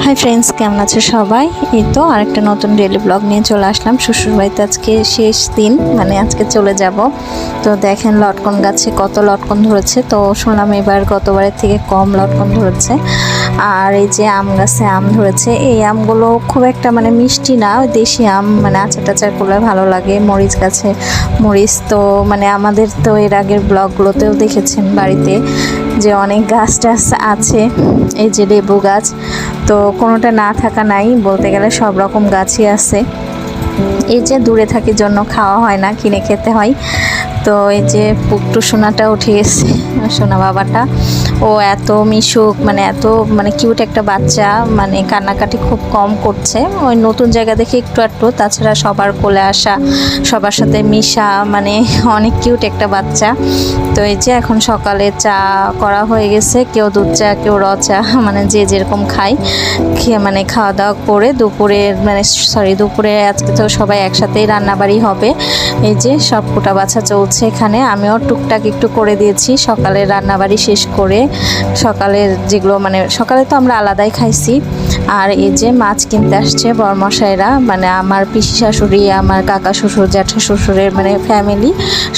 Hi friends, কেমন আছে সবাই? এই তো আরেকটা নতুন ডেইলি ব্লগ নিয়ে চলে আসলাম। শ্বশুরবাড়িতে আজকে শেষ দিন, মানে আজকে চলে যাব। তো দেখেন লটকন গাছে কত লটকন ধরেছে। তো শুনলাম এবার গতবারের থেকে কম লটকন ধরেছে। আর এই যে আম গাছে আম ধরেছে, এই আমগুলো খুব একটা মানে মিষ্টি না, দেশি আম, মানে আচার টাচার করলে ভালো লাগে। মরিচ গাছে মরিচ, তো মানে আমাদের তো এর আগের ব্লগগুলোতেও দেখেছেন বাড়িতে যে অনেক গাছ টাছ আছে। এই যে লেবু গাছ, তো কোনোটা না থাকা নাই, বলতে গেলে সব রকম গাছই আছে। এই যে দূরে থাকি জন্য খাওয়া হয় না, কিনে খেতে হয়। তো এই যে পুট্টু সোনাটা উঠে গেছে, সোনা বাবাটা। ও এত মিশুক, মানে এত মানে কিউট একটা বাচ্চা, মানে কান্নাকাটি খুব কম করছে। ওই নতুন জায়গা দেখে একটু একটু, তাছাড়া সবার কোলে আসা, সবার সাথে মিশা, মানে অনেক কিউট একটা বাচ্চা। তো এই যে এখন সকালে চা করা হয়ে গেছে, কেউ দুধ চা কেউ র চা, মানে যে যেরকম খায় খেয়ে মানে খাওয়া দাওয়া করে দুপুরে আজকে তো সবাই একসাথেই রান্নাবাড়ি হবে। এই যে সব কুটা বাছা চলছে এখানে, আমিও টুকটাক একটু করে দিয়েছি সকালের রান্নাবাড়ি শেষ করে। সকালের যেগুলো মানে সকালে তো আমরা আলাদাই খাইছি। আর এই যে মাছ কিনতে আসছে বরমশাইরা, মানে আমার পিসি শাশুড়ি, আমার কাকা শ্বশুর, জ্যাঠা শ্বশুরের মানে ফ্যামিলি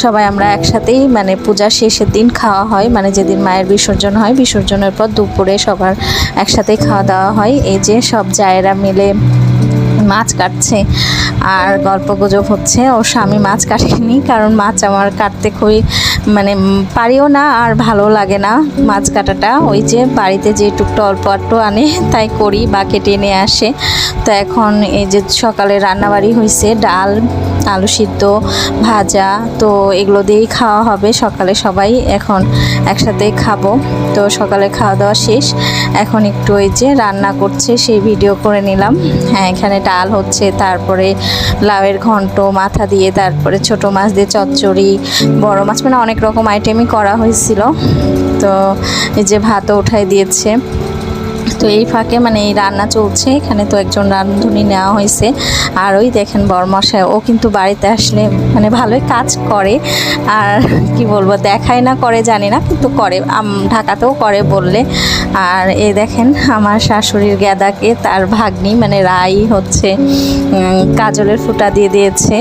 সবাই আমরা একসাথেই, মানে পূজা শেষের দিন খাওয়া হয়, মানে যেদিন মায়ের বিসর্জন হয়, বিসর্জনের পর দুপুরে সবার একসাথেই খাওয়া দাওয়া হয়। এই যে সব জায়েরা মিলে মাছ কাটছে আর গল্প গুজব হচ্ছে। ওর স্বামী মাছ কাটেনি, কারণ মাছ আমার কাটতে খুবই মানে পারিও না, আর ভালো লাগে না মাছ কাটাটা। ওই যে বাড়িতে যে টুকটা অল্প একটু আনে তাই করি, বা কেটে নিয়ে আসে। তো এখন এই যে সকালে রান্নাবাড়ি হয়েছে, ডাল, আলু সিদ্ধ, ভাজা, তো এগুলো দিয়েই খাওয়া হবে সকালে। সবাই এখন একসাথেই খাবো। তো সকালে খাওয়া দাওয়া শেষ, এখন একটু ওই যে রান্না করছে সেই ভিডিও করে নিলাম। হ্যাঁ, এখানে ডাল হচ্ছে, তারপরে লাউয়ের ঘন্ট মাথা দিয়ে, তারপরে ছোট মাছ দিয়ে চচ্চড়ি, বড় মাছ, মানে অনেক রকম আইটেমই করা হয়েছিল। তো এই যে ভাতও উঠাই দিয়েছে। তো এই ফাঁকে মানে এই রান্না চলছে এখানে, তো একজন রাঁধুনি নেওয়া হয়েছে। আর ওই দেখেন বরমশাই, ও কিন্তু বাড়িতে আসলে মানে ভালোই কাজ করে। আর কি বলবো, দেখায় না করে জানি না, কিন্তু করে, ঢাকাতেও করে বললে। আর এই দেখেন আমার শাশুড়ির গেদাকে তার ভাগ্নি মানে রাই হচ্ছে কাজলের ফুটা দিয়ে দিয়েছে।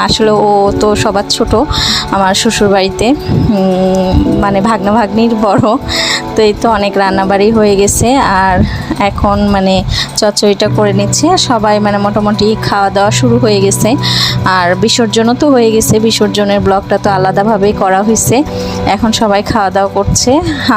আসলে ও তো সবার ছোট আমার শ্বশুর বাড়িতে, মানে ভাগ্না ভাগ্নির বড়। তো এই তো অনেক রান্নাবাড়ি হয়ে গেছে, আর এখন মানে চচ্চড়িটা করে নিচ্ছে। সবাই মানে মোটামুটি খাওয়া দাওয়া শুরু হয়ে গেছে। আর বিসর্জনও তো হয়ে গেছে, বিসর্জনের ব্লগটা তো আলাদাভাবেই করা হয়েছে। এখন সবাই খাওয়া দাওয়া করছে।